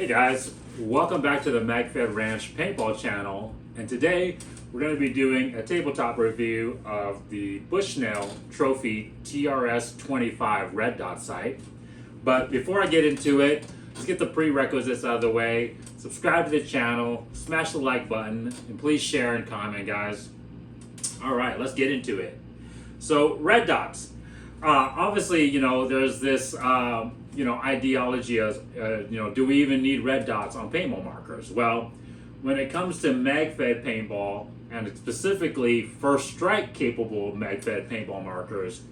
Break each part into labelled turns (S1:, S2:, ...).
S1: Hey guys, welcome back to the Magfed Ranch Paintball channel, and today we're going to be doing a tabletop review of the Bushnell Trophy TRS-25 red dot sight. But before I get into it, let's get the prerequisites out of the way. Subscribe to the channel, smash the like button, and please share and comment, guys. Alright, let's get into it. So, red dots. Obviously, there's this ideology of, do we even need red dots on paintball markers? Well, when it comes to Magfed paintball, and specifically first strike capable Magfed paintball markers,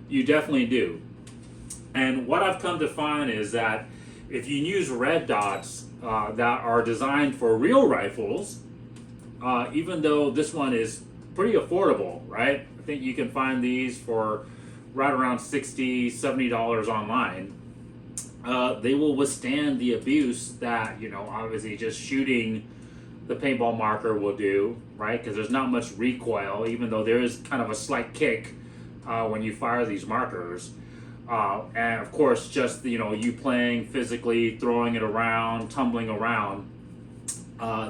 S1: you definitely do. And what I've come to find is that if you use red dots that are designed for real rifles, even though this one is pretty affordable, right? I think you can find these for right around $60, $70 online. They will withstand the abuse that, obviously just shooting the paintball marker will do, right? Because there's not much recoil, even though there is kind of a slight kick when you fire these markers. And of course, just, you playing physically, throwing it around, tumbling around,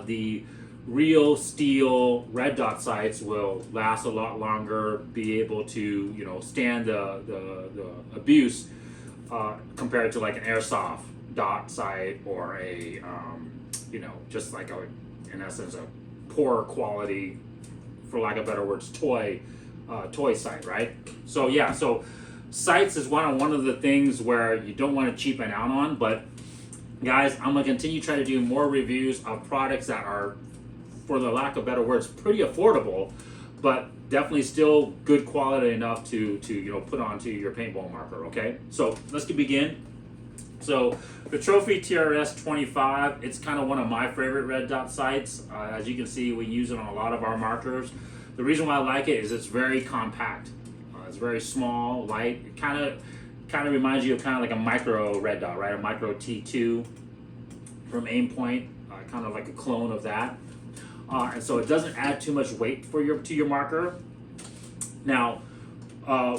S1: the real steel red dot sights will last a lot longer, be able to, stand the abuse compared to like an airsoft dot sight or a, just like in essence, a poor quality, for lack of better words, toy sight, right? So yeah, so sights is one of the things where you don't want to cheapen out on, but guys, I'm gonna continue to try to do more reviews of products that are, for the lack of better words, pretty affordable, but definitely still good quality enough to put onto your paintball marker. Okay, so let's begin. So the Trophy TRS-25, it's kind of one of my favorite red dot sights. As you can see, we use it on a lot of our markers. The reason why I like it is it's very compact. It's very small, light. It kind of reminds you of kind of like a micro red dot, right? A micro T2 from Aimpoint, kind of like a clone of that. And so it doesn't add too much weight to your marker. Now,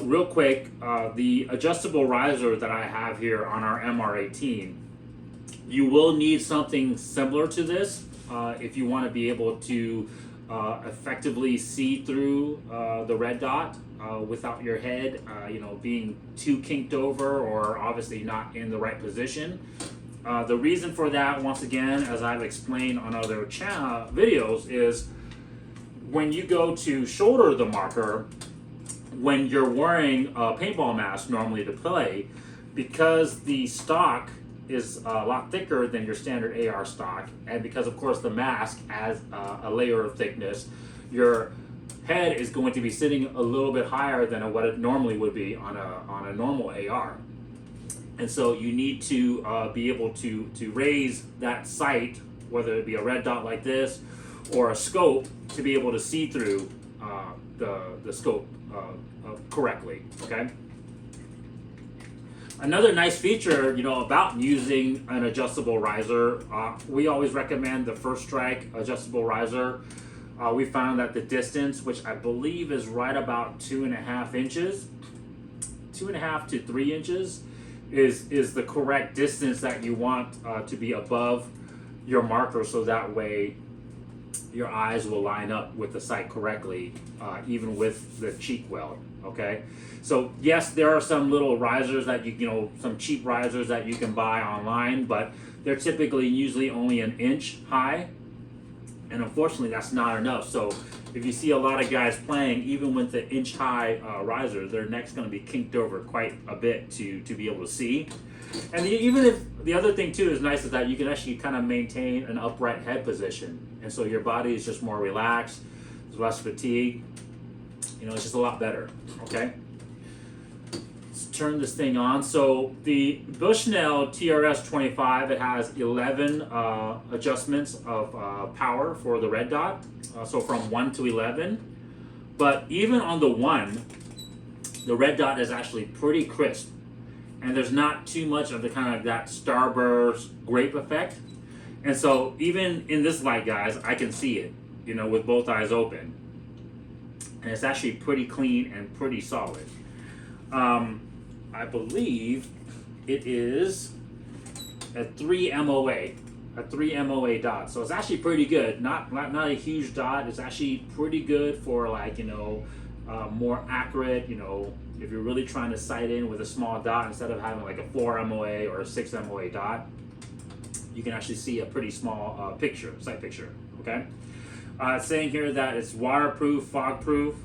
S1: real quick, the adjustable riser that I have here on our MR18, you will need something similar to this if you want to be able to effectively see through the red dot without your head, being too kinked over or obviously not in the right position. The reason for that, once again, as I've explained on other videos, is when you go to shoulder the marker, when you're wearing a paintball mask normally to play, because the stock is a lot thicker than your standard AR stock, and because of course the mask adds a layer of thickness, your head is going to be sitting a little bit higher than what it normally would be on a normal AR. And so you need to be able to raise that sight, whether it be a red dot like this or a scope, to be able to see through the scope correctly, okay? Another nice feature, about using an adjustable riser, we always recommend the First Strike adjustable riser. We found that the distance, which I believe is right about 2.5 inches, 2.5 to 3 inches, is the correct distance that you want to be above your marker, so that way your eyes will line up with the sight correctly, even with the cheek weld. Okay, so yes, there are some little risers that some cheap risers that you can buy online, but they're typically usually only an inch high, and unfortunately that's not enough. So if you see a lot of guys playing, even with the inch high riser, their neck's going to be kinked over quite a bit to be able to see. And even if the other thing too is nice is that you can actually kind of maintain an upright head position, and so your body is just more relaxed, there's less fatigue. It's just a lot better. Okay, let's turn this thing on. So the Bushnell TRS-25, it has 11 adjustments of power for the red dot, so from 1 to 11. But even on the 1, the red dot is actually pretty crisp, and there's not too much of the kind of that starburst grape effect. And so even in this light, guys, I can see it, with both eyes open. And it's actually pretty clean and pretty solid. I believe it is a 3 MOA. a 3 MOA dot. So it's actually pretty good. Not a huge dot. It's actually pretty good for like, more accurate, if you're really trying to sight in with a small dot instead of having like a 4 MOA or a 6 MOA dot, you can actually see a pretty small sight picture, okay? It's saying here that it's waterproof, fog proof,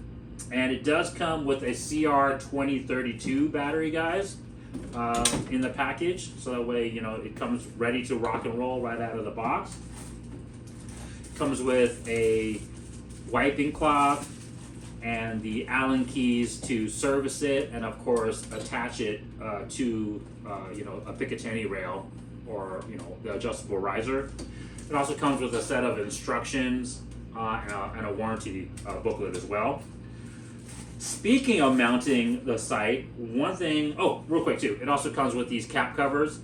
S1: and it does come with a CR-2032 battery, guys, in the package. So that way, it comes ready to rock and roll right out of the box. It comes with a wiping cloth and the Allen keys to service it, and of course attach it to a Picatinny rail or the adjustable riser. It also comes with a set of instructions and a warranty booklet as well. Speaking of mounting the sight, one thing, real quick too, it also comes with these cap covers,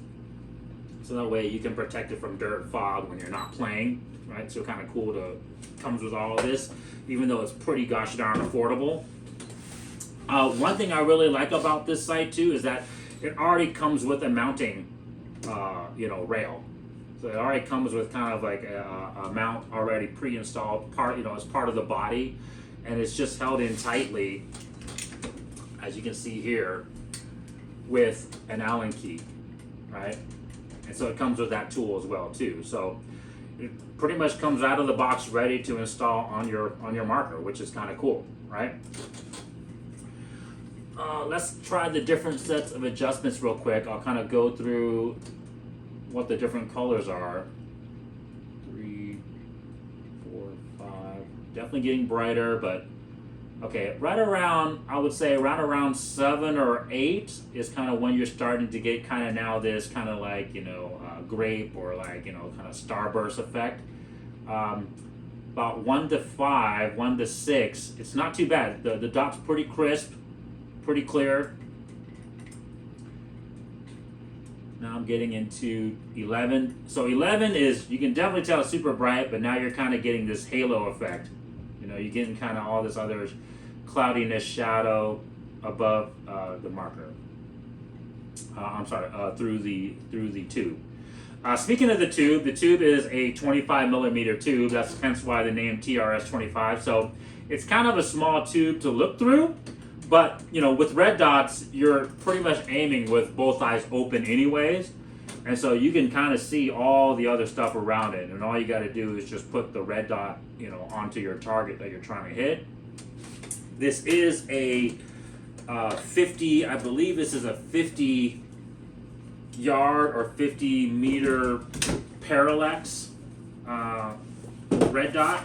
S1: so that way you can protect it from dirt, fog when you're not playing, right? So kind of cool comes with all of this, even though it's pretty gosh darn affordable. One thing I really like about this sight too is that it already comes with a mounting, rail. So it already comes with kind of like a mount already pre-installed as part of the body, and it's just held in tightly, as you can see here, with an Allen key, right? And so it comes with that tool as well too. So it pretty much comes out of the box ready to install on your marker, which is kind of cool, right? Let's try the different sets of adjustments real quick. I'll kind of go through what the different colors are. 3, 4, 5. Definitely getting brighter, but okay, I would say right around 7 or 8 is kind of when you're starting to get kind of now this kind of like, grape or like, kind of starburst effect. About 1 to 5, 1 to 6, it's not too bad. The dot's pretty crisp, pretty clear. Now I'm getting into 11. So 11 is, you can definitely tell it's super bright, but now you're kind of getting this halo effect. You're getting kind of all this other cloudiness, shadow above the marker. Through the tube. Speaking of the tube is a 25 millimeter tube. That's hence why the name TRS-25. So it's kind of a small tube to look through, but with red dots, you're pretty much aiming with both eyes open anyways. And so you can kind of see all the other stuff around it, and all you got to do is just put the red dot, onto your target that you're trying to hit. This is a 50, I believe this is a 50 yard or 50 meter parallax red dot.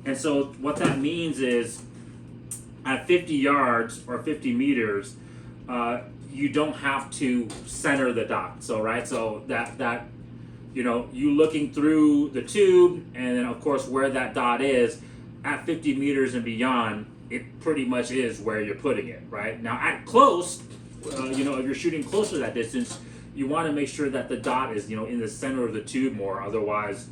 S1: And so what that means is at 50 yards or 50 meters, you don't have to center the dot. So that you looking through the tube, and then of course where that dot is at 50 meters and beyond, it pretty much is where you're putting it, right? Now at close, if you're shooting closer to that distance, you want to make sure that the dot is in the center of the tube more. Otherwise,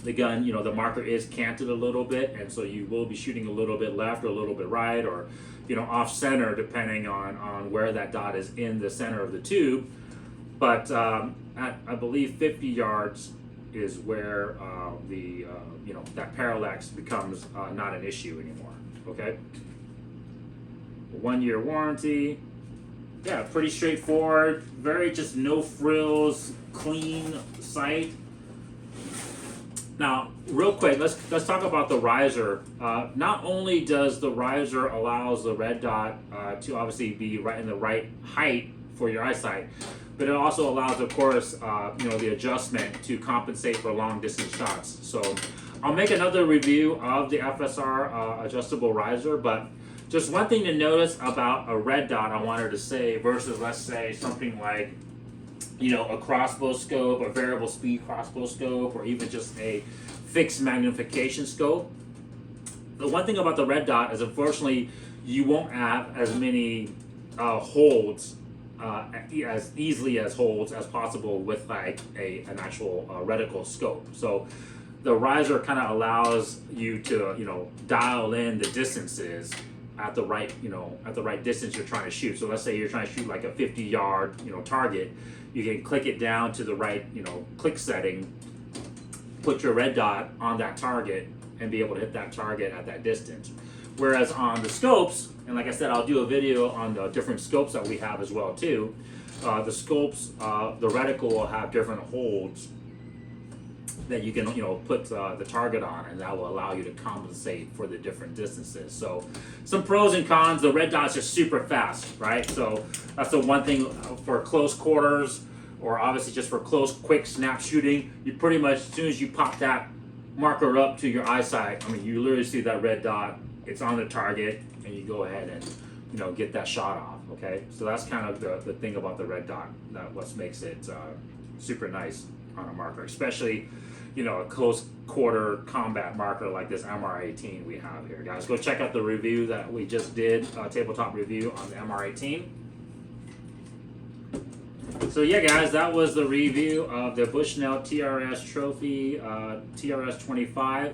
S1: the gun, the marker is canted a little bit, and so you will be shooting a little bit left or a little bit right, or off center, depending on where that dot is in the center of the tube. But at, I believe, 50 yards is where that parallax becomes not an issue anymore. Okay. 1 year warranty. Yeah, pretty straightforward. Very just no frills, clean sight. Now, real quick, let's talk about the riser. Not only does the riser allows the red dot to obviously be right in the right height for your eyesight, but it also allows, of course, the adjustment to compensate for long distance shots. So I'll make another review of the FSR adjustable riser, but just one thing to notice about a red dot I wanted to say versus, let's say, something like a crossbow scope, a variable speed crossbow scope, or even just a fixed magnification scope. The one thing about the red dot is, unfortunately, you won't have as many holds, as easily as holds as possible with like an actual reticle scope. So the riser kind of allows you to dial in the distances at the right distance you're trying to shoot. So let's say you're trying to shoot like a 50 yard target. you can click it down to the right, click setting, put your red dot on that target, and be able to hit that target at that distance. Whereas on the scopes, and like I said, I'll do a video on the different scopes that we have as well too. The scopes, the reticle will have different holds that you can put the target on, and that will allow you to compensate for the different distances. So some pros and cons. The red dot's just super fast, right? So that's the one thing for close quarters, or obviously just for close quick snap shooting. You pretty much, as soon as you pop that marker up to your eyesight, I mean, you literally see that red dot, it's on the target, and you go ahead and get that shot off. Okay, so that's kind of the thing about the red dot, that what makes it super nice on a marker, especially a close quarter combat marker like this MR18 we have here. Guys, go check out the review that we just did, tabletop review on the MR18. So yeah, guys, that was the review of the Bushnell TRS Trophy TRS-25.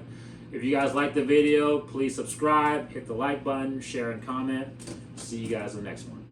S1: If you guys like the video, please subscribe, hit the like button, share and comment. See you guys in the next one.